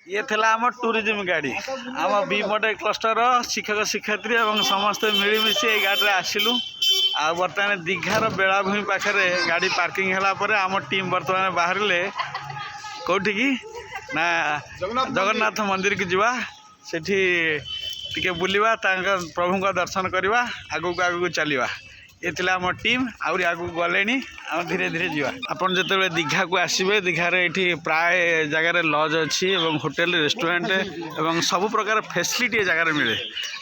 ये थिला आम टूरिज्म गाड़ी आम बी मॉडल क्लस्टर शिक्षक शिक्षयित्री और समस्ते मिलमिशि ये गाड़ी में आसिलु आ बर्तमान दीघार बेलाभूमि पाखे गाड़ी पार्किंग है आम टीम बर्तमान बाहर कौटी की ना जगन्नाथ मंदिर की जीवा सेठी टिके बुलवा प्रभु का दर्शन करवा आगू आगू चलवा ये थिला आम टीम आउरी आगू गले आम धीरे धीरे जीवा आपन जते दीघा को आसबे दीघार ये प्राय जगार लज अच्छी होटेल रेस्टोरेंट एवं सब प्रकार फैसिलिटी जगार मिले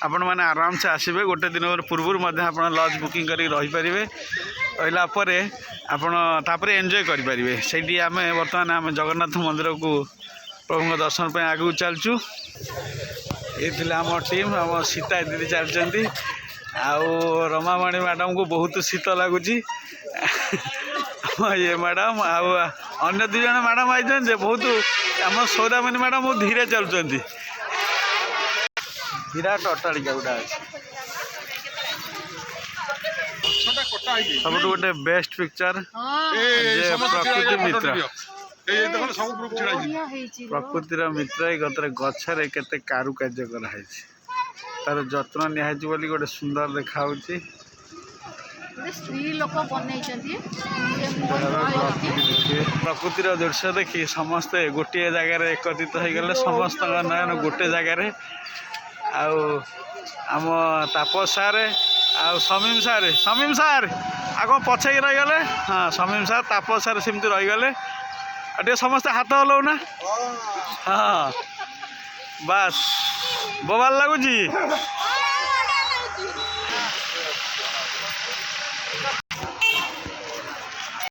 आपण मैंने आराम से आसबे गोटे दिन पूर्व आप लज बुकिंग कर रहीपर रहा आपड़ एंजॉय करें से आम बर्तमान आम जगन्नाथ मंदिर को प्रभु दर्शन पर आगू चलचु ये आम टीम आम सीता दीदी चलती आउ रमामणि मैडम को बहुत शीत लगुच ये मैडम आउ अन्य दुज मैडम आई बहुत आम सौदामिनी मैडम बहुत धीरे चलुँच विराट अट्टालिका गुटा सब गोटे बेस्ट पिक्चर प्रकृति मित्र प्रकृतिर मित्र गतरे गचर केते कारुकार्य कराई तार जत्न निहाई बोली गोटे सुंदर देखा स्त्री लोक प्रकृतिर दृश्य देखी समस्ते गोटे जगार एकत्रित हो गले समस्त नयन गोटे जगार आम तापस सार आमीम सार आग पछे रहीगले हाँ समीम सार तापस सार सेमती रहीगले टे समस्ते हाथ हलाऊ ना हाँ बास बोबाल लगुच